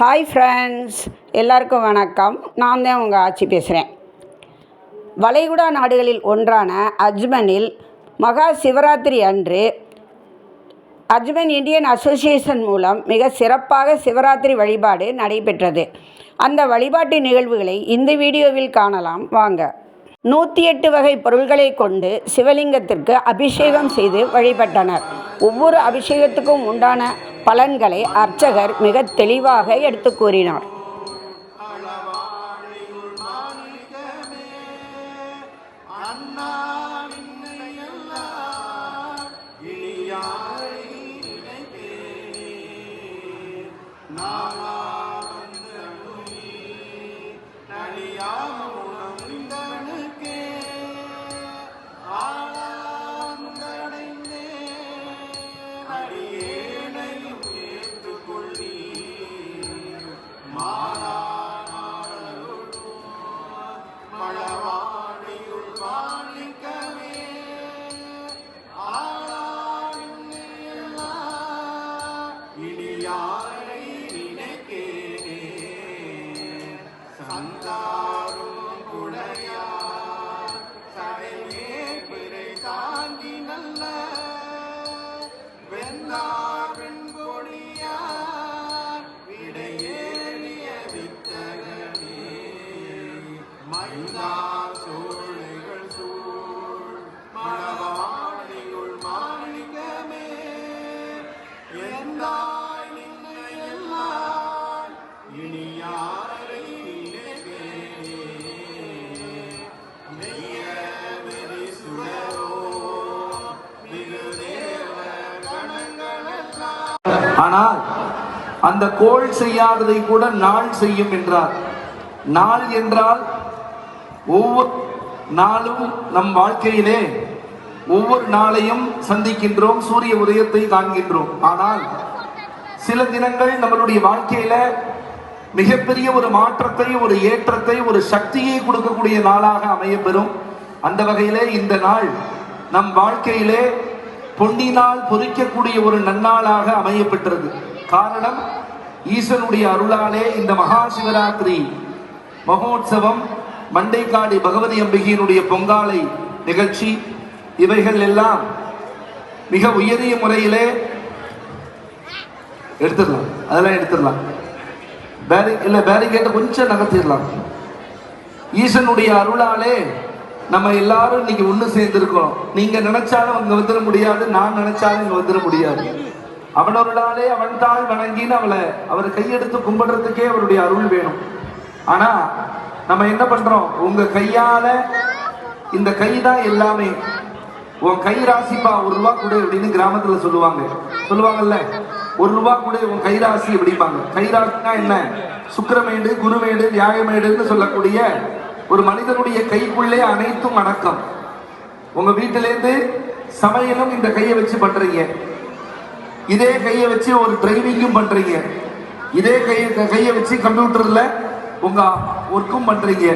Hi friends, எல்லாருக்கும் வணக்கம். நான் தான் உங்கள் ஆச்சி பேசுகிறேன். வளைகுடா நாடுகளில் ஒன்றான அஜ்மனில் மகா சிவராத்திரி அன்று அஜ்மன் இந்தியன் அசோசியேஷன் மூலம் மிக சிறப்பாக சிவராத்திரி வழிபாடு நடைபெற்றது. அந்த வழிபாட்டு நிகழ்வுகளை இந்த வீடியோவில் காணலாம் வாங்க. 108 வகை பொருள்களை கொண்டு சிவலிங்கத்திற்கு அபிஷேகம் செய்து வழிபட்டனர். ஒவ்வொரு அபிஷேகத்துக்கும் உண்டான பலன்களை அர்ச்சகர் மிக தெளிவாக எடுத்து கூறினார். ஆனால் அந்த கோள் செய்யாததை கூட நாள் செய்யும் என்றார். நாள் என்றால் ஒவ்வொரு நாளும் நம் வாழ்க்கையிலே ஒவ்வொரு நாளையும் சந்திக்கின்றோம், சூரிய உதயத்தை காண்கின்றோம். ஆனால் சில தினங்கள் நம்மளுடைய வாழ்க்கையில மிகப்பெரிய ஒரு மாற்றத்தை, ஒரு ஏற்றத்தை, ஒரு சக்தியை கொடுக்கக்கூடிய நாளாக அமையப்பெறும். அந்த வகையிலே இந்த நாள் நம் வாழ்க்கையிலே பொன்னினால் பொறிக்கக்கூடிய ஒரு நன்னாளாக அமையப்பெற்றது. காரணம், ஈசனுடைய அருளாலே இந்த மகா சிவராத்திரி மகோத்சவம், மண்டைக்காடி பகவதி அம்பிகையினுடைய பொங்காலை நிகழ்ச்சி, இவைகள் எல்லாம் மிக உயரிய முறையிலே எடுத்துடலாம். அதெல்லாம் எடுத்துடலாம், பேரிகேட்டை கொஞ்சம் நகர்த்திடலாம். ஈசனுடைய அருளாலே நம்ம எல்லாரும் இன்னைக்கு ஒண்ணு சேர்ந்திருக்கோம். நீங்க நினைச்சாலும் அங்க வந்துட முடியாது, நான் நினைச்சாலும் இங்க வந்துட முடியாது. அவனொருளாலே அவன் தாள் வணங்கின்னு அவர் கையெடுத்து கும்பிடுறதுக்கே அவருடைய அருள் வேணும். ஆனா நம்ம என்ன பண்றோம், உங்க கையால, இந்த கை தான் எல்லாமே. உன் கை ராசிப்பா, 1 ரூபா கொடு அப்படின்னு கிராமத்துல சொல்லுவாங்கல்ல, 1 ரூபா கொடு உன் கை ராசி அப்படிம்பாங்க. கை ராசினா என்ன, சுக்கிரமேடு, குருமேடு, வியாழமேடுன்னு சொல்லக்கூடிய ஒரு மனிதனுடைய கைக்குள்ளே அனைத்தும் அடக்கம். உங்க வீட்டிலேருந்து சமையலும் இந்த கையை வச்சு பண்றீங்க, இதே கையை வச்சு ஒரு டிரைவிங்கும் பண்றீங்க, இதே கையை வச்சு கம்ப்யூட்டர்ல உங்க ஒர்க்கும் பண்றீங்க.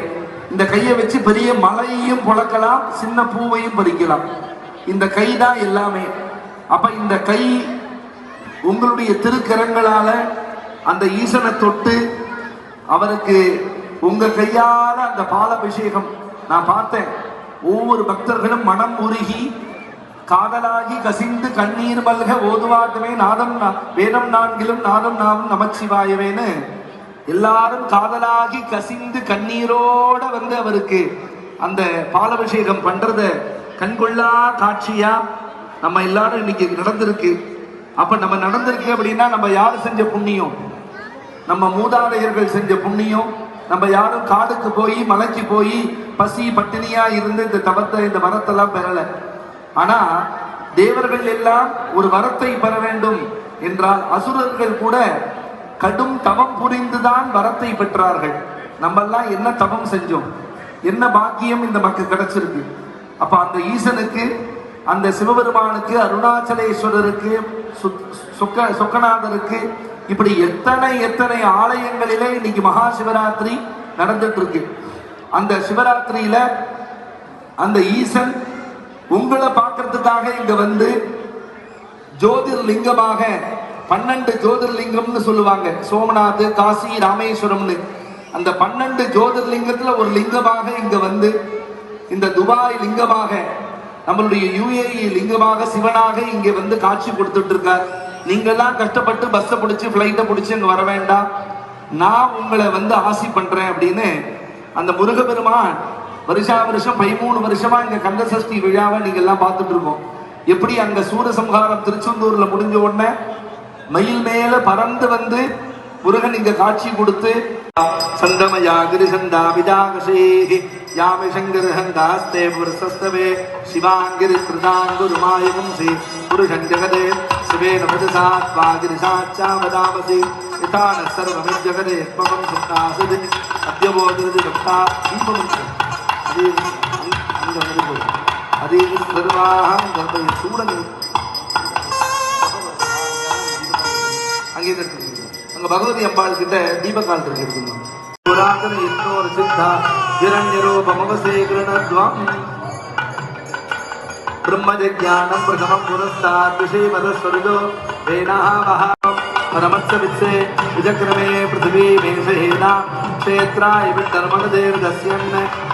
இந்த கையை வச்சு பெரிய மலையையும் புழக்கலாம், சின்ன பூவையும் பறிக்கலாம். இந்த கை தான் எல்லாமே. அப்ப இந்த கை உங்களுடைய திருக்கரங்களால அந்த ஈசனை தொட்டு அவருக்கு உங்க கையால அந்த பாலாபிஷேகம் நான் பார்த்தேன். ஒவ்வொரு பக்தர்களும் மனம் உருகி காதலாகி கசிந்து கண்ணீர் மல்க ஓதுவாட்டுமே நாதம் வேதம் 4 நாதம் நாமும் நமச்சிவாயவேன்னு எல்லாரும் காதலாகி கசிந்து கண்ணீரோட வந்து அவருக்கு அந்த பாலாபிஷேகம் பண்றத கண்கொள்ளா காட்சியா நம்ம எல்லாரும் இன்னைக்கு நடந்திருக்கு. அப்ப நம்ம நடந்திருக்கு அப்படின்னா நம்ம யாரு செஞ்ச புண்ணியம், நம்ம மூதாதையர்கள் செஞ்ச புண்ணியம். நம்ம யாரும் காடுக்கு போய் மலைக்கு போய் பசி பட்டினியா இருந்து இந்த தவத்தை, இந்த வரத்தெல்லாம் பெறல. ஆனா தேவர்கள் எல்லாம் ஒரு வரத்தை பெற வேண்டும் என்றால் அசுரர்கள் கூட கடும் தவம் புரிந்துதான் வரத்தை பெற்றார்கள். நம்ம எல்லாம் என்ன தவம் செஞ்சோம், என்ன பாக்கியம் இந்த மக்கள் கிடைச்சிருக்கு. அப்ப அந்த ஈசனுக்கு, அந்த சிவபெருமானுக்கு, அருணாச்சலேஸ்வரருக்கு, சொக்கநாதருக்கு, இப்படி எத்தனை ஆலயங்களிலே இன்னைக்கு மகா சிவராத்திரி நடந்துட்டு இருக்கு. அந்த சிவராத்திரியில அந்த ஈசன் உங்களை பார்க்கறதுக்காக இங்க வந்து ஜோதிர்லிங்கமாக 12 ஜோதிர்லிங்கம்னு சொல்லுவாங்க. சோமநாத், காசி, ராமேஸ்வரம்னு அந்த 12 ஜோதிர்லிங்கத்துல ஒரு லிங்கமாக இங்க வந்து இந்த துபாய் லிங்கமாக நம்மளுடைய UAE லிங்கமாக சிவனாக இங்க வந்து காட்சி கொடுத்துட்டு இருக்கார். நீங்கெல்லாம் கஷ்டப்பட்டு பஸ்ஸை பிடிச்சி ஃப்ளைட்டை பிடிச்சி இங்க வர வேண்டாம், நான் உங்களை வந்து ஆசி பண்றேன் அப்படின்னு அந்த முருகபெருமான் வருஷா வருஷம் 13 வருஷமா இங்க கந்த சஷ்டி விழாவை நீங்க எல்லாம் பார்த்துட்டு இருக்கோம். எப்படி அங்க சூரசம்ஹாரம் திருச்செந்தூர்ல முடிஞ்ச உடனே மயில் மேல பறந்து வந்து முருகன் இங்க காட்சி கொடுத்து சந்தமயாகிரி சந்தாபிதாகசேஹி யாமி சங்கரஹந்தாஸ்தே புரசஸ்தவே சிவாங்கிரி கிருதாங்குருமாயகம்சி புருஷன் ஜெகதே சிவேன பதசாத்வாகிரி சாச்சாவதாமசி யதான சர்வமித் ஜெகதே பவம் சுத்தாசதி அத்யபோதிரதி பக்தா தீபம் அதே அங்க வந்து அதே சர்வாகம் கர்ப்பை சூடனி அங்கே இருக்கு. அங்க பகவதி அம்பாள் கிட்ட தீபகால் இருக்கு. புராதன இன்னொரு சித்தா ஹிரண்யரூபமவசே கிருணத்வம் பிரம்மஜஞானம் பிரதமம் புரஸ்தாத் விஷயமதஸ்வருதோ வேணாவஹ परमत्सवित्से विजक्रमे पृथ्वी मेषहेना क्षेत्राय वितर्मणदेर्दस्यन्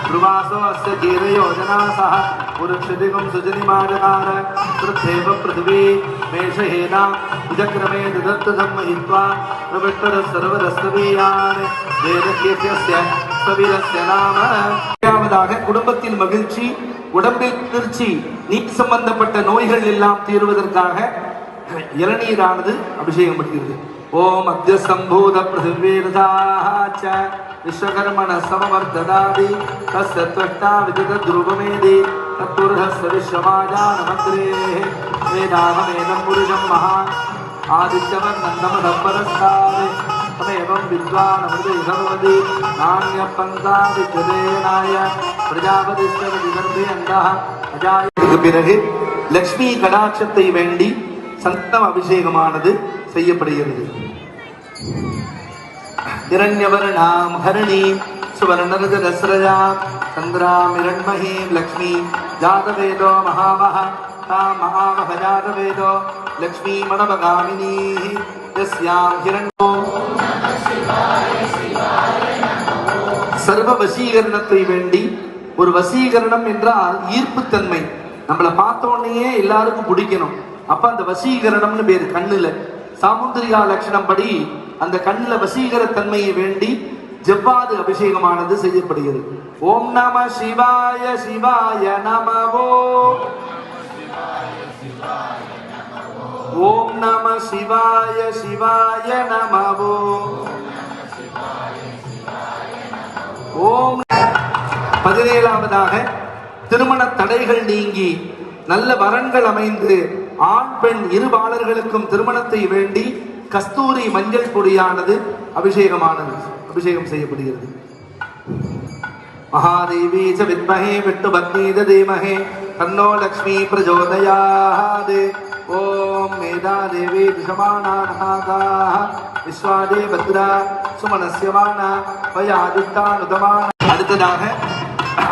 ध्रुवासो अस्य धीरयोजना सह पुरुषदिगं सुजनिमाजकार पृथ्वेव पृथ्वी मेषहेना विजक्रमे ददत्तधं महित्वा प्रविष्टः सर्वरस्तवीयान् वेदकीर्त्यस्य सवीरस्य नाम. இரண்டாவதாக குடும்பத்தில் மகிழ்ச்சி, உடம்பில் குளிர்ச்சி, நீர் சம்பந்தப்பட்ட நோய்கள் எல்லாம் தீர்வதற்காக இளநீரானது அபிஷேகம் பண்ணுகிறது. ஓம் அத்ய சம்பூத பிருத்திவீர்தாச்ச விஸ்வகர்மண சமவர்த்ததாதி தஸ்ய த்வஷ்டா விதத த்ருவமேதி தத்புருஷஸ்ய விஸ்வமாஜானமத்ரே வேதாகமேதம் புருஷம் மகான் ஆதித்யவர்ணம் நமதம்பரஸ்தாத் தமேவம் வித்வான் அமிர்தபவதி நான்ய பந்தா வித்யதேனாய பிரஜாபதிஸ்ய விதர்பயந்தः அஜாய. பிறகு லக்ஷ்மி கடாட்சத்தை வேண்டி சந்தனம் அபிஷேகமானது செய்யப்படுகிறது. இரண்யவர்ணாம் ஹரிணீம் சுவர்ணரஜரஸ்ரஜாம் சந்திராம் இரண்மஹீம் லக்ஷ்மி ஜாதவேதோ மகாமஹ தாம் மகாமஹ ஜாதவேதோ லக்ஷ்மி மணவகாமினீ யஸ்யாம் ஹிரண்யோ. சர்வ வசீகரணத்தை வேண்டி, ஒரு வசீகரணம் என்றால் ஈர்ப்புத்தன்மை, நம்மளை பார்த்த உடனேயே எல்லாருக்கும் பிடிக்கணும். அப்ப அந்த வசீகரணம்னு பேரு. கண்ணுல சாமுந்திரிகா லட்சணம் படி அந்த கண்ணுல வசீகர தன்மையை வேண்டி ஜவ்வாது அபிஷேகமானது செய்யப்படுகிறது. ஓம் நம சிவாய சிவாய நமவோ, ஓம் நம சிவாய சிவாய நமவோ, ஓம். 17ஆவதாக திருமண தடைகள் நீங்கி நல்ல வரன்கள் அமைந்து ஆண் பெண் இருபாலர்களுக்கும் திருமணத்தை வேண்டி கஸ்தூரி மஞ்சள் பொடியானது அபிஷேகம் செய்யப்படுகிறது. மகாதேவி ச வித்மஹே விஷ்ணுபத்னீ தீமஹே தன்னோ லக்ஷ்மி பிரச்சோதயாத். ஓம் மேதா தேவி திஷமானா நகாதாः விஸ்வாதே பத்ரா சுமனஸ்யமானா வயாதித்தானுதமான. அடுத்ததாக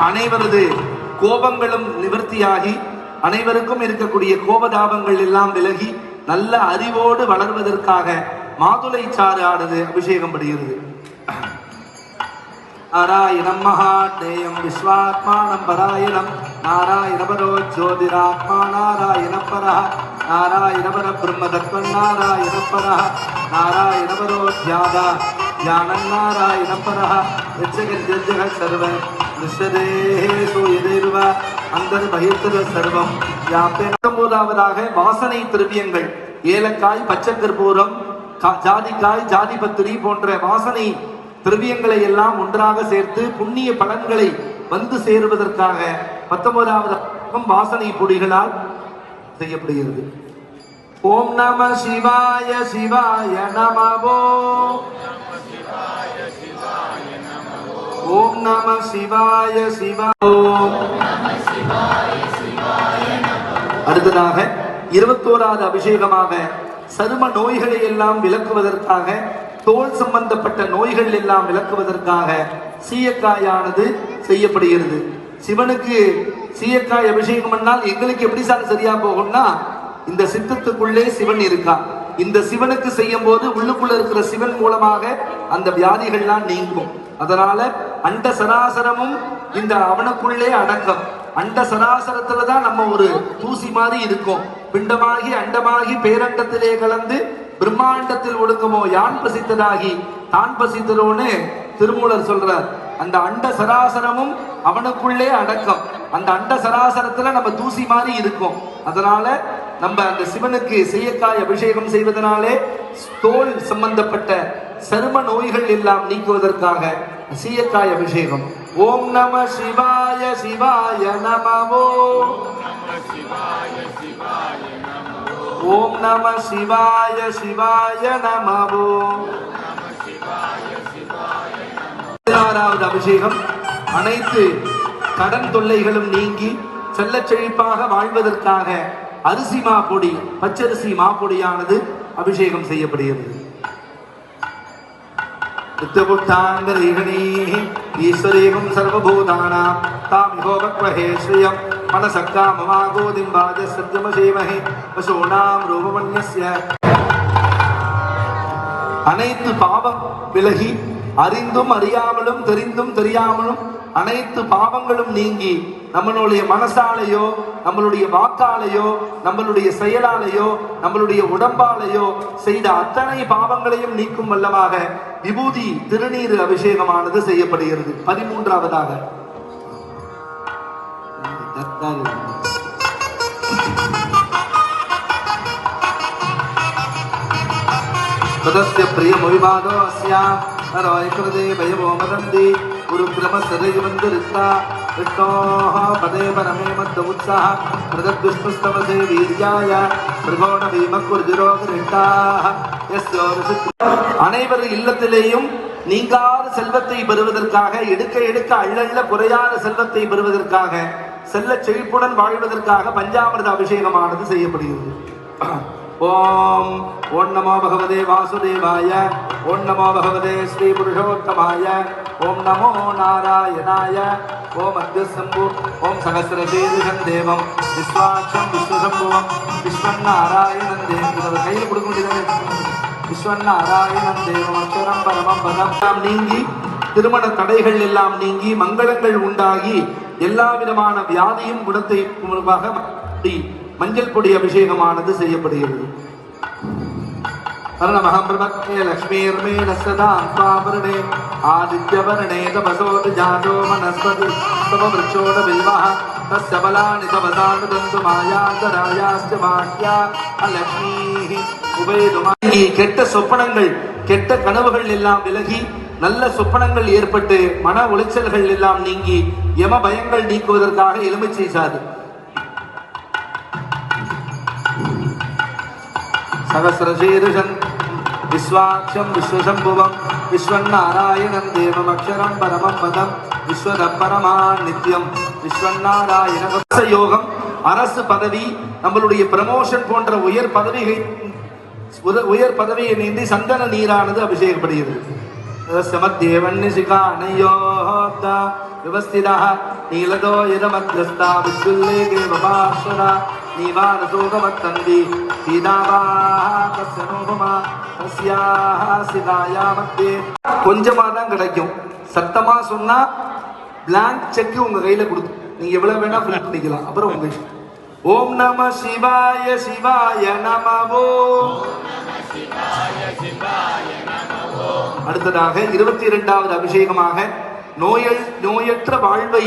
அனைவரது கோபங்களும் நிவர்த்தியாகி அனைவருக்கும் இருக்கக்கூடிய கோபதாபங்கள் எல்லாம் விலகி நல்ல அறிவோடு வளர்வதற்காக மாதுளை சாறு ஆனது அபிஷேகம் படுகிறது. நாராயணம் மகாத்மேயம் விஸ்வாத்மானம் பராயணம் நாராயணபரோ ஜோதிராத்மா நாராயணபரः நாராயணபர பிரம்ம தத்வம் நாராயணபரः நாராயணபரோ தியாதா ஞானம் நாராயணபரः யஜ்ஜகத் சர்வ விஸ்வதேஹேஷு யதேர்வ அந்தர் பகிர்த்தர சர்வம் யாப்பே. 19ஆவதாக வாசனை திரவியங்கள், ஏலக்காய், பச்சை கற்பூரம், ஜாதிக்காய், ஜாதிபத்திரி போன்ற வாசனை திரவியங்களை எல்லாம் ஒன்றாக சேர்த்து புண்ணிய பலன்களை வந்து சேருவதற்காக 19ஆவது வாசனை பொடிகளால் செய்யப்படுகிறது. ஓம் நம சிவாய சிவாய நமவோ, ஓம் நம சிவாய சிவாய. அடுத்ததாக 21ஆவது அபிஷேகமாக சரும நோய்களை எல்லாம் விலக்குவதற்காக, தோல் சம்பந்தப்பட்ட நோய்கள் எல்லாம் விலக்குவதற்காக சீயக்காயானது செய்யப்படுகிறது. சிவனுக்கு சீயக்காய் அபிஷேகம் பண்ணால் எங்களுக்கு எப்படி சார் சரியா போகும்னா, இந்த சித்தத்துக்குள்ளே சிவன் இருக்கான். இந்த சிவனுக்கு செய்யும் போது உள்ளுக்குள்ள இருக்கிற சிவன் மூலமாக அந்த வியாதிகள்லாம் நீங்கும். அதனால அண்ட சராசரமும் இந்த அவனுக்குள்ளே அடக்கம். அண்ட சராசரத்துலதான் நம்ம ஒரு தூசி மாதிரி இருக்கும். பிண்டமாகி அண்டமாகி பேரண்டத்திலே கலந்து பிரம்மாண்டத்தில் ஒடுங்குமோ யான் பசித்ததாகி தான் பசித்தரோன்னு திருமூலர் சொல்றார். அந்த அண்ட சராசரமும் அவனுக்குள்ளே அடக்கம். அந்த அண்ட சராசரத்துல நம்ம தூசி மாதிரி இருக்கும். அதனால நம்ம அந்த சிவனுக்கு சீயக்காய் அபிஷேகம் செய்வதனாலே தோல் சம்பந்தப்பட்ட சரும நோய்கள் எல்லாம் நீக்குவதற்காக சீயக்காய் அபிஷேகம். ஓம் நம சிவாய சிவாய நமவோ. ஓம் நம சிவாய சிவாய நமவோ. 16வது அபிஷேகம். அனைத்து கடன் தொல்லைகளும் நீங்கி செல்ல செழிப்பாக வாழ்வதற்காக அரிசி மாப்பொடி, பச்சரிசி மாப்பொடியானது அபிஷேகம் செய்யப்படுகிறது. ஈஸ்வரேகம் சர்வபூதானாம் தாமிகோபக்வஹே ஸ்ரீயம் மனசக்கா மமாகோதிம் பாஜ சத்யமசேமஹே வசோணாம் ரூபமன்யஸ்ய. அனைத்து பாவம் விலகி அறிந்தும் அறியாமலும் தெரிந்தும் தெரியாமலும் அனைத்து பாவங்களும் நீங்கி நம்மளுடைய மனசாலையோ நம்மளுடைய வாக்காலையோ நம்மளுடைய செயலாலையோ நம்மளுடைய உடம்பாலையோ செய்த அத்தனை பாவங்களையும் நீக்கும் வல்லமாக விபூதி திருநீர் அபிஷேகமானது செய்யப்படுகிறது. 13வதாக பதஸ்ய பிரியம் அவிவாதோ அஸ்யாம் நரோயக்ருதே பயவோ மதந்தி உருக்ரமசரயுவந்தரித்தா விஷ்ணோஹ பதே பரமே மத்த உத்சாஹ பிரதத்விஷ்ணுஸ்தவசே வீர்யாய பிரகோண பீமக்குர்ஜிரோகரிட்டாஹ யஸ்யோருசி. அனைவர் இல்லத்திலேயும் நீங்காத செல்வத்தை பெறுவதற்காக, எடுக்க எடுக்க அள்ளள்ள குறையாத செல்வத்தை பெறுவதற்காக, செல்ல செழிப்புடன் வாழ்வதற்காக பஞ்சாமிர்த அபிஷேகமானது செய்யப்படுகிறது. ஓம் ஓம் நமோ பகவதே வாசுதேவாய. ஓம் நமோ பகவதே ஸ்ரீ புருஷோத்தமாய. ஓம் நமோ நாராயணாய. ஓம் அத்யசம்பு. ஓம் சகசிரசீர்ஷம் தேவம் விஸ்வாட்சம் விஸ்வசம்புவம் விஸ்வநாராயணன் தேவம். இதை கையில் கொடுக்க முடியாது. விஸ்வநாராயணன் தேவம் அக்ஷரம் பரமம் பதம் நீங்கி திருமண தடைகள் எல்லாம் நீங்கி மங்களங்கள் உண்டாகி எல்லா விதமான வியாதியும் குணத்தை மஞ்சள் பொடி அபிஷேகமானது செய்யப்படுகிறது. லக்ஷ்மீர்மே நசதாம்பரணே ஆதித்யவரணே தபசோதி ஜாதோ மனஸ்பதி தவ விருட்சோட வில்வஹ தஸ்ய பலானி தவசானு தந்து மாயாந்தராயாஸ்ய மாத்யா அலக்ஷ்மீஹி உபேதுமாயி. கெட்ட சொப்பனங்கள், கெட்ட கனவுகள் எல்லாம் விலகி நல்ல சொப்பனங்கள் ஏற்பட்டு மன உளைச்சல்கள் எல்லாம் நீங்கி யம பயங்கள் நீக்குவதற்காக எலுமிச்சை சாறு. சகசிரசீர்ஷம் விஸ்வாட்சம் விஸ்வசம்புவம் விஸ்வநாராயணன் தேவம் அக்ஷரம் பரமம் பதம் விஸ்வதப்பரமான் நித்யம் விஸ்வநாராயண. யோகம், அரசு பதவி, நம்மளுடைய ப்ரமோஷன் போன்ற உயர் பதவியை நீந்தி சந்தன நீரானது அபிஷேகப்படுகிறது. விவஸ்திதः நீலதோ யதமத்யஸ்தா விஸ்வல்லேகே வபாஸ்வரா நீவானசோகமத்தந்தி சீதாவாஹாகஸ்யனோபமா தஸ்யாஹ சிகாயா மத்தியே. கொஞ்சமா தான் கிடைக்கும். சத்தமா சொன்னா பிளாங்க் செக் உங்க கையில கொடுத்து நீங்க எவ்வளவு வேணா ஃபில் பண்ணிக்கலாம். அப்புறம் உங்க ஓம் நம சிவாய சிவாய நமவோ. அடுத்ததாக 22வது அபிஷேகமாக நோயற்ற வாழ்வை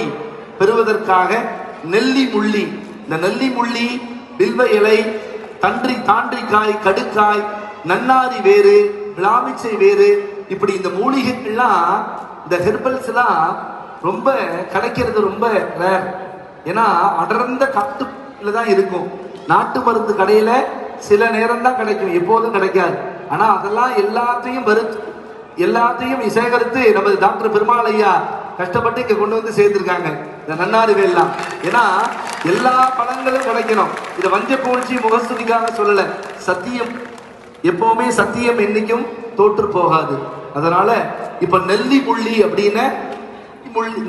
பெறுவதற்காக நெல்லி முள்ளி. இந்த நெல்லி முள்ளி, வில்வ இலை, தாண்டிக்காய், கடுக்காய், நன்னாரி வேறு, விளாமிச்சை வேறு, இப்படி இந்த மூலிகைகள்லாம், இந்த ஹெர்பல்ஸ் எல்லாம் ரொம்ப கிடைக்கிறது ரொம்ப ரேர். ஏன்னா அடர்ந்த காட்டுல தான் இருக்கும். நாட்டு மருந்து கடையில சில நேரம் தான் கிடைக்கும், எப்போதும் கிடைக்காது. ஆனா அதெல்லாம் எல்லாத்தையும் சேகரித்து நமது டாக்டர் பெருமாள் ஐயா கஷ்டப்பட்டு இங்க கொண்டு வந்து சேர்த்திருக்காங்க இந்த நன்னாரி வேலாம். ஏன்னா எல்லா பழங்களும் கிடைக்கணும். இதை வஞ்ச பூழ்ச்சி முகஸ்துதிக்காக சொல்லல. சத்தியம் எப்பவுமே, சத்தியம் என்னைக்கும் தோற்று போகாது. அதனால இப்ப நெல்லி முள்ளி அப்படின்னு,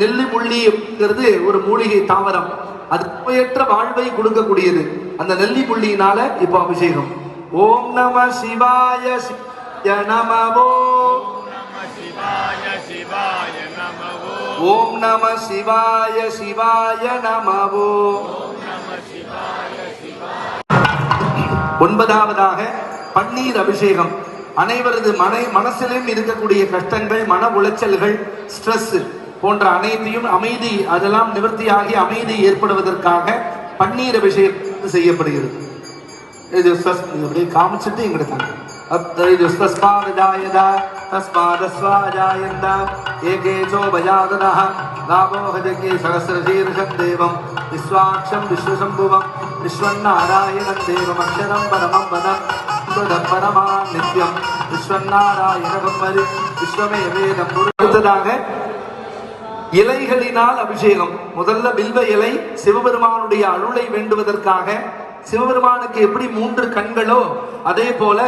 நெல்லி முள்ளி அப்படிங்கிறது ஒரு மூலிகை தாவரம். அது நோயற்ற வாழ்வை கொடுக்கக்கூடியது. அந்த நெல்லி புள்ளியினால இப்போ அபிஷேகம். ஓம் நம சிவாய நமவோ, ஓம் நம சிவாய சிவாய நமவோ. ஒன்பதாவதாக பன்னீர் அபிஷேகம். அனைவரது மனசிலும் இருக்கக்கூடிய கஷ்டங்கள், மன உளைச்சல்கள், ஸ்ட்ரெஸ் போன்ற அனைத்தையும் அமைதி அதெல்லாம் நிவர்த்தியாகி அமைதி ஏற்படுவதற்காக பன்னீர் அபிஷேகம் செய்யப்படுகிறது. இது அப்படியே காமிச்சிட்டு எங்களுக்கு விஸ்வாட்சம் விஸ்வசம்புவம் விஸ்வநாராயணம் தேவம் அக்ஷரம் பரமம் வதம் பரமா நித்யம் விஸ்வநாராயணம் வரி விஸ்வமே வேதம். அடுத்ததாக இலைகளினால் அபிஷேகம். முதல்ல வில்வ இலை சிவபெருமானுடைய அருளை வேண்டுவதற்காக. சிவபெருமானுக்கு எப்படி 3 கண்களோ அதே போல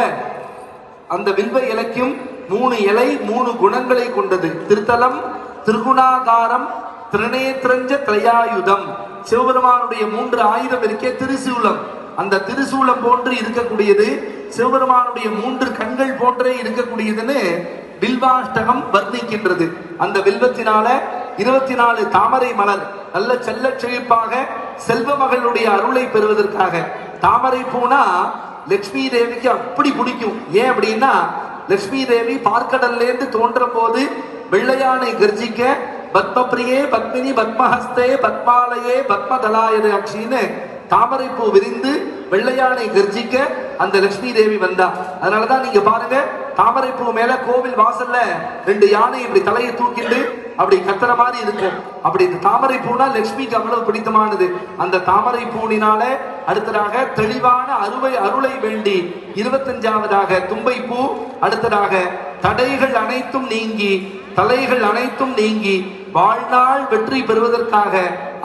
அந்த வில்வ இலைக்கும் 3 இலை 3 குணங்களை கொண்டது. திருத்தலம் திருகுணாகாரம் திரிநேத்ரஞ்ச திரையாயுதம். சிவபெருமானுடைய 3 ஆயுதம் இருக்கே, திரிசூலம். அந்த திரிசூலம் போன்று இருக்கக்கூடியது, சிவபெருமானுடைய 3 கண்கள் போன்றே இருக்கக்கூடியதுன்னு வில்வாஷ்டகம் வர்ணிக்கின்றது. அந்த வில்வத்தினால 24 தாமரை மலர் நல்ல செல்ல செழிப்பாக செல்வ மகளுடைய அருளை பெறுவதற்காக. தாமரை பூனா லட்சுமி தேவிக்கு அப்படி பிடிக்கும். ஏன் அப்படின்னா, லட்சுமி தேவி பார்க்கடல்ல இருந்து தோன்றும் போது வெள்ளையானை கர்ஜிக்க பத்மபிரியே பத்மினி பத்மஹஸ்தே பத்மாலயே பத்மதலாயது அக்ஷின்னு தாமரை பூ விரிந்து வெள்ளையானை கர்ஜிக்க அந்த லட்சுமி தேவி வந்தா. அதனாலதான் நீங்க பாருங்க, தாமரை பூ மேல கோவில் வாசல்ல 2 யானை இப்படி தலையை தூக்கிட்டு அப்படி கத்துற மாதிரி இருக்கும். அப்படி இந்த தாமரை பூனா லட்சுமிக்கு அவ்வளவு பிடித்தமானது. அந்த தாமரை பூனினால அடுத்ததாக தெளிவான அருளை வேண்டி 25வதாக தும்பை பூ. அடுத்ததாக தடைகள் அனைத்தும் நீங்கி தலைகள் அனைத்தும் நீங்கி வாழ்நாள் வெற்றி பெறுவதற்காக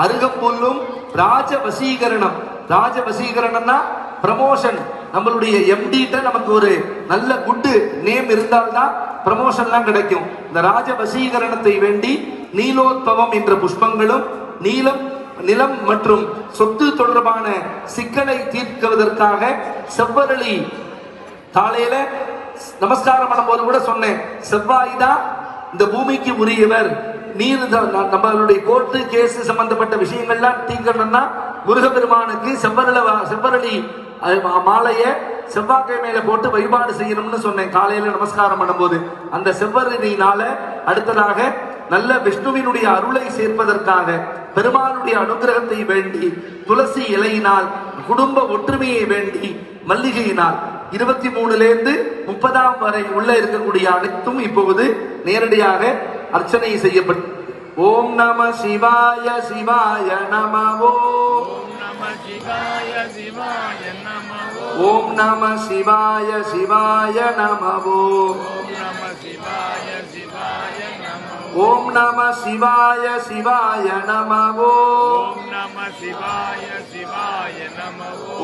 அருகம்புல்லும் ராஜ வசீகரணம். ராஜ வசீகரணம்னா ப்ரமோஷன். நம்மளுடைய எம்டிட்ட நமக்கு ஒரு நல்ல குட் நேம் இருந்தால்தான் ப்ரமோஷன்லாம் கிடைக்கும். இந்த ராஜ வசீகரணத்தை வேண்டி நீலோத்பவம் என்ற புஷ்பங்களும் நிலம் மற்றும் சொத்து தொடர்பான சிக்கலை தீர்க்குவதற்காக செவ்வரளி. காலையில நமஸ்காரம் பண்ணும்போது கூட சொன்னேன், செவ்வாய் தான் இந்த பூமிக்கு உரியவர். நீர் நம்மளுடைய கோர்ட்டு கேஸ் சம்பந்தப்பட்ட விஷயங்கள்லாம் தீர்க்கணும்னா முருகப்பெருமானுக்கு செவ்வரளி மாலைய செவ்வாய்க்கிழமையில போட்டு வழிபாடு செய்யணும்னு சொன்னேன் காலையில நமஸ்காரம் பண்ணும்போது. அந்த செவ்வரளினால அடுத்ததாக நல்ல விஷ்ணுவினுடைய அருளை சேர்ப்பதற்காக பெருமாளுடைய அனுகிரகத்தை வேண்டி துளசி இலையினால் குடும்ப ஒற்றுமையை வேண்டி மல்லிகையினால் 23லேருந்து 30 வரை உள்ள இருக்கக்கூடிய அனைத்தும் இப்போது நேரடியாக அர்ச்சனை செய்யப்பட்டு. ஓம் நம சிவாய சிவாய நமவோ, ஓம் நம சிவாய சிவாய நமவோ, ஓம் நம சிவாய சிவாய நமவோ, ஓம் நம சிவாய சிவாய நமவோ,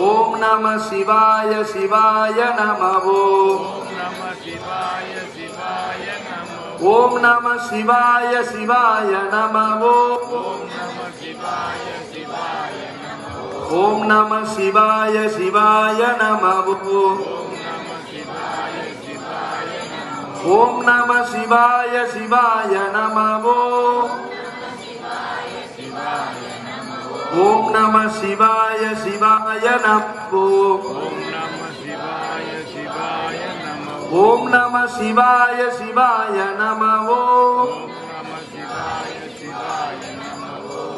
ஓம் நம சிவாய சிவாய நமவோ, ஓம் நம சிவாய சிவாய நமவோ, ஓம் நம சிவாய சிவாய நமவோ, ஓம் நம சிவாய சிவாய நமவோ, ஓம் நம சிவாய சிவாய நமவோ,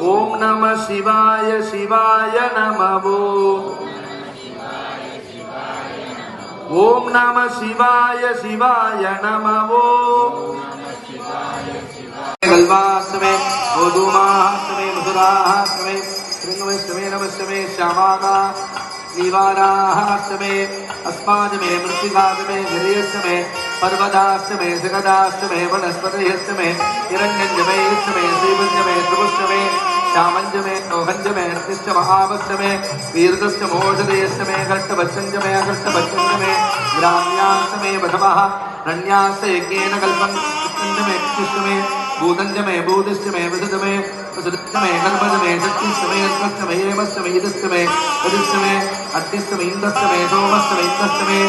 ஓம் நம சிவாய சிவாய நமவோ, ஓம் நம சிவாய சிவாய நமவோ. கல்வாஸ்தமே கோதுமாஸ்தமே மதுராஸ்தமே ஸ்ருங்கவஸ்தமே நமஸ்தமே ஷாமாகா निवाराहास्तमे अस्मादमे मृत्तिकादमे गिरियस्तमे पर्वदास्तमे जगदास्तमे वनस्पतयस्तमे हिरण्यञ्जमेस्तमे श्रीपञ्चमे त्रिपुष्टमे श्यामञ्जमे नौहञ्जमे रत्निश्च महावस्तमे वीर्घश्च मोषधयस्तमे घट्टभच्छञ्जमे अघट्टभच्छञ्जमे ग्राम्यास्तमे वधवः रण्यास्त यज्ञेन कल्पं कृष्णञ्जमे कृष्णमे भूतञ्जमे भूतिष्ठमे विदधमे वसुदस्तमे नर्मदमे शक्तिस्तमे यत्कस्तमे हेमस्तमे यदस्तमे वदिस्तमे अट्टिस्तमे इन्दस्तमे सोमस्तमे इन्दस्तमे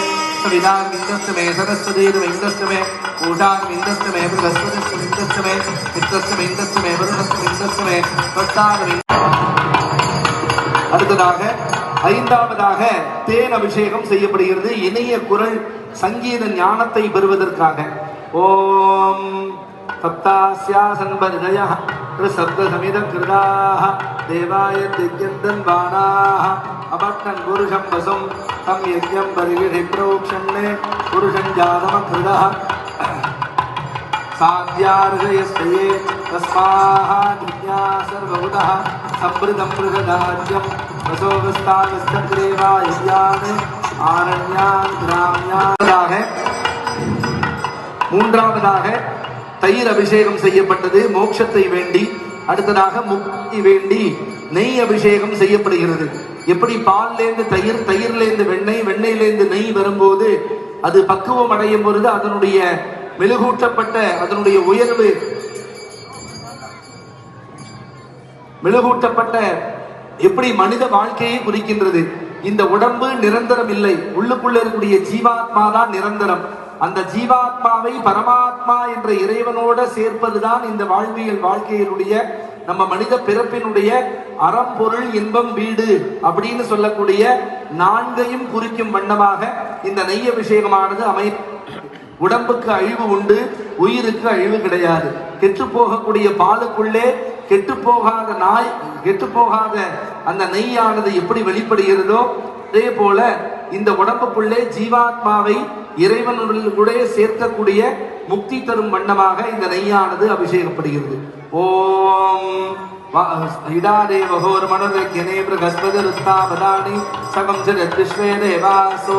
सविदार्मिन्दस्तमे सरस्वतीर्मे इन्दस्तमे पूषार्मिन्दस्तमे बृहस्पतिस्तमे इन्दस्तमे मित्रस्तमे इन्दस्तमे वरुणस्तमे इन्दस्तमे त्वत्तार्मे. அடுத்ததாக ஐந்தாவதாக தேன் அபிஷேகம் செய்யப்படுகிறது. இணைய குரல் சங்கீத ஞானத்தை பெறுவதற்காக. ஓம் சப்தாஸ்யாசன்பர்ஜய சப்த சமித கிருதாஹ தேவாய திக்யந்தன் வானாஹ அபட்டன் புருஷம் வசும் தம் யஜ்ஞம் பரிவிதி ப்ரோக்ஷன்னே புருஷம் ஜாதம கிருதஹ சாத்யார்ஹயஸ்தயே தஸ்மாஹ நித்யா சர்வபுதஹ சம்ப்ருதம் ப்ருகதாஜ்யம் வசோகஸ்தாகஸ்தக்ரேவா யஜ்யான் ஆரண்யான் கிராம்யான். மூன்றாவதாக தயிர் அபிஷேகம் செய்யப்பட்டது மோட்சத்தை வேண்டி. அடுத்ததாக முக்தி வேண்டி நெய் அபிஷேகம் செய்யப்படுகிறது. எப்படி பால்லேருந்து தயிர், தயிர்லேருந்து வெண்ணெய், வெண்ணெயிலேருந்து நெய் வரும்போது அது பக்குவம் அடையும் பொழுது அதனுடைய மெழுகூட்டப்பட்ட அதனுடைய உயர்வு மெழுகூட்டப்பட்ட எப்படி மனித வாழ்க்கையை குறிக்கின்றது. இந்த உடம்பு நிரந்தரம் இல்லை, உள்ளுக்குள்ள இருக்கக்கூடிய ஜீவாத்மா தான் நிரந்தரம். அந்த ஜீவாத்மாவை பரமாத்மா என்ற இறைவனோட சேர்ப்பதுதான் இந்த வாழ்க்கையினுடைய நம்ம மனித பிறப்பினுடைய அறம்பொருள் இன்பம் வீடு அப்படின்னு சொல்லக்கூடிய நான்கையும் குறிக்கும் வண்ணமாக இந்த நெய் அபிஷேகமானது உடம்புக்கு அழிவு உண்டு, உயிருக்கு அழிவு கிடையாது. கெட்டு போகக்கூடிய பாலுக்குள்ளே கெட்டு போகாத அந்த நெய்யானது எப்படி வெளிப்படுகிறதோ அதே போல இந்த உடம்புக்குள்ளே ஜீவாத்மாவை இறைவனுடைய சேர்க்கக்கூடிய முக்தி தரும் வண்ணமாக இந்த நெய்யானது அபிஷேகப்படுகிறது. ஓம் இடாதேவஹோர் மனோரக்யனே பிரகஸ்பதிருத்தாபதானி சகம் ஜகத்விஸ்வே தேவாசோ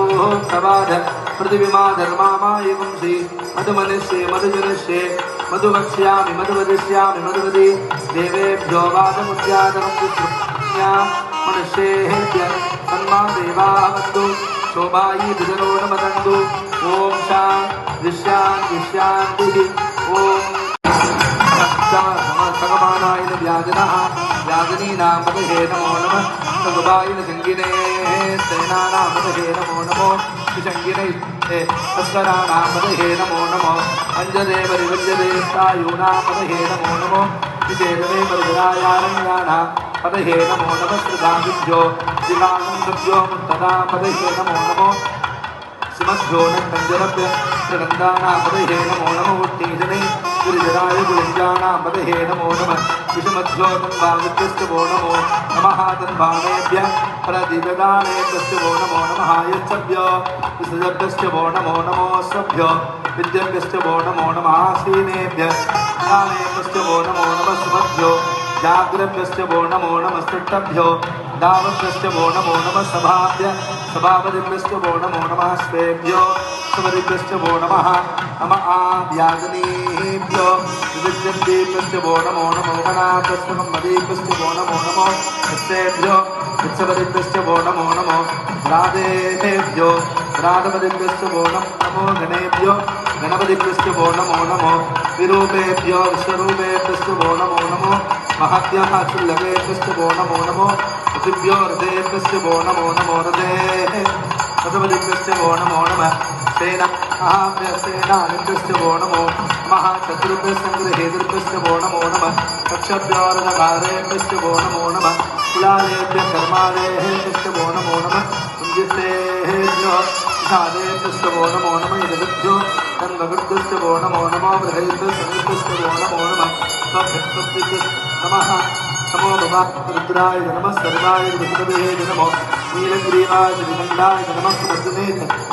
பிரபாத பிருத்திவிமா தர்மாமாயுகம் ஸ்ரீ மதுமனுஷ்யே மதுஜனுஷ்யே மதுவக்ஷ்யாமி மதுவதிஷ்யாமி மதுவதி தேவேभ्यो வாதமுத்யாதரம் விஸ்ருத்யா மனுஷ்யேभ्य தன்மா தேவாவந்து சோபாயி விதனோடமதந்து. ஓம் சாந்தி. ஓம் சகமானாய வியாஜனா व्याजनीनां पदहे नमो नमः सगुबायिन संगिने सेनानां पदहे नमो नमो विसंगिने तस्कराणां पदहे नमो नमो अंजदे परिवज्यदे सायूनां पदहे नमो नमो विजेदे परिविरायारण्यानां पदहे नमो नमः श्रुतादिभ्यो दिवानं सभ्यो मुक्तदां पदहे नमो नमो सिमभ्यो नक्तञ्जरभ्य प्रगन्धानां पदहे नमो नमो उत्तीजने गुरुजराय गुलिञ्जानां पदहे नमो नमः विषमध्यो तन्वादित्यस्य वो नमो नमः तन्वानेभ्यः प्रदिददानेभ्यस्य वो नमो नमः यच्छभ्यो विसृजभ्यस्य वो नमो नमोऽस्मभ्यो विद्यभ्यस्य वो नमो नमः आसीनेभ्यः दानेभ्यस्य वो नमो नमः सुमभ्यो जाग्रभ्यस्य वो नमो नमस्तभ्यो दावभ्यस्य वो नमो नमः सभापतिभ्यस्य वो नमो नमः स्वेभ्यो सुमदिभ्यस्य वो नमः नमः आद्याजनेभ्यो विविद्यन्तेभ्यस्य वो नमो नमो गणाभ्यस्य मदीभ्यस्य वो नमो नमो यस्तेभ्यो यत्सवदिभ्यस्य वो नमो नमो राधेभ्यो राधपदिभ्यस्य वो नमो गणेभ्यो गणपतिभ्यस्य वो नमो नमो विरूपेभ्यो विश्वरूपेभ्यस्य वो नमो नमो महद्यः सुल्लभेभ्यस्य वो नमो नमो ऋतिभ्यो हृदयेभ्यस्य वो नमो नमो हृदये पदपदिभ्यस्य वो नमो नमः सेनानिभ्यस्य वो नमो महाचतुर्भ्यसङ्ग्रहेतृभ्यस्य वो नमो नमः कक्षभ्योरनकारेभ्यस्य वो नमो नमः कुलालेभ्यः कर्मालेभ्यस्य वो नमो नमः कुञ्जितेभ्यो साधेभ्यस्य वो नमो नमः यदभ्यो तन्वकृभ्यस्य वो नमो नमः बृहैभ्यस्य वो नमो नमः नमः नमो भगवान् रुद्राय नमः सर्वाय विष्णवे नमो नीलग्रीवाय विमण्डाय नमः सुमर्दने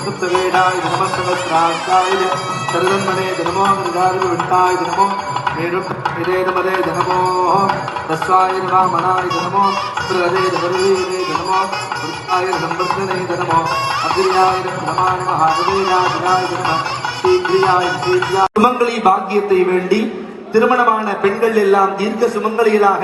सुप्तवेदाय नमः सहस्राक्षाय शरदन्मने नमो मृगार्विष्टाय नमो मेरुमदे नमो तस्वाय नमः मनाय नमो प्रगदे नमर्वीरे नमो वृत्ताय संवर्धने नमो अग्रियाय नमः महादेवाय नमः शीघ्रियाय शीघ्रियाय சுமங்கலி பாக்கியத்தை வேண்டி திருமணமான பெண்கள் எல்லாம் தீர்க்க சுமங்கலிகளாக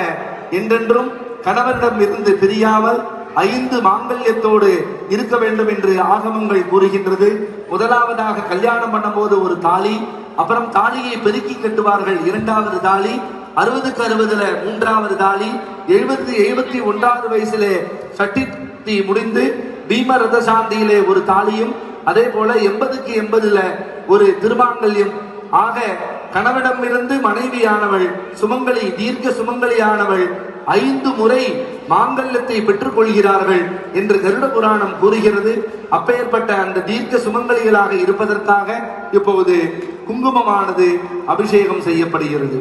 என்றென்றும் கணவனிடம் இருந்து பிரியாமல் 5 மாங்கல்யத்தோடு இருக்க வேண்டும் என்று ஆகமங்கள் கூறுகின்றது. முதலாவதாக கல்யாணம் பண்ணும்போது ஒரு தாலி, அப்புறம் தாலியை பெருக்கி கட்டுவார்கள் 2வது தாலி, 60க்கு 60ல 3வது தாலி, 71வது வயசுல சட்டி முடிந்து பீம ரத சாந்தியிலே ஒரு தாலியும், அதே போல 80க்கு 80ல ஒரு திருமாங்கல்யம். ஆக கணவனிடமிருந்து மனைவியானவள் சுமங்கலி, தீர்க்க சுமங்கலியானவள் 5 முறை மாங்கல்யத்தை பெற்றுக் கொள்கிறார்கள் என்று கருட புராணம் கூறுகிறது. அப்பேற்பட்ட அந்த தீர்க்க சுமங்கலிகளாக இருப்பதற்காக இப்போது குங்குமமானது அபிஷேகம் செய்யப்படுகிறது.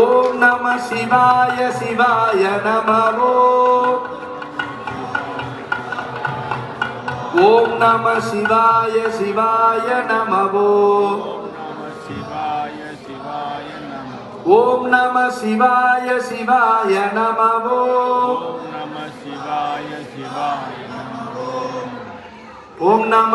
ஓம் நம சிவாய சிவாய நமோ. ஓம் நம சிவாய சிவாய நமோ. ஓம் நம சிவாய சிவாய நமோ. ஓம் நம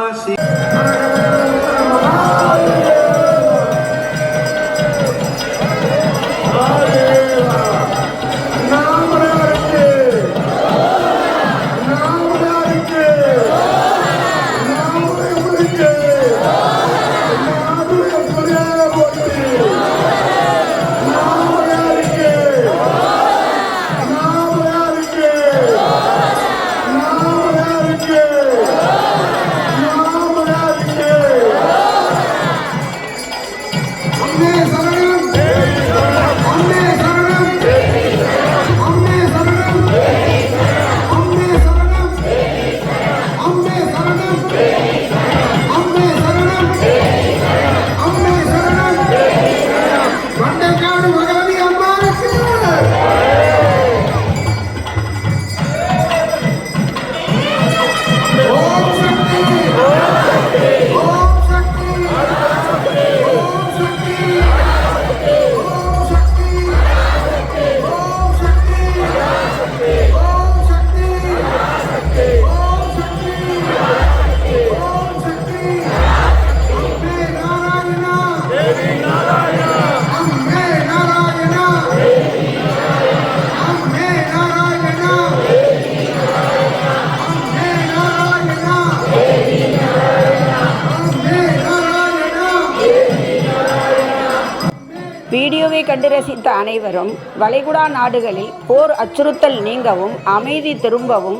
வீடியோவை கண்டு ரசித்த அனைவரும் வளைகுடா நாடுகளில் போர் அச்சுறுத்தல் நீங்கவும் அமைதி திரும்பவும்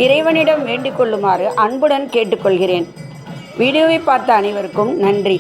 இறைவனிடம் வேண்டிக் கொள்ளுமாறு அன்புடன் கேட்டுக்கொள்கிறேன். வீடியோவை பார்த்த அனைவருக்கும் நன்றி.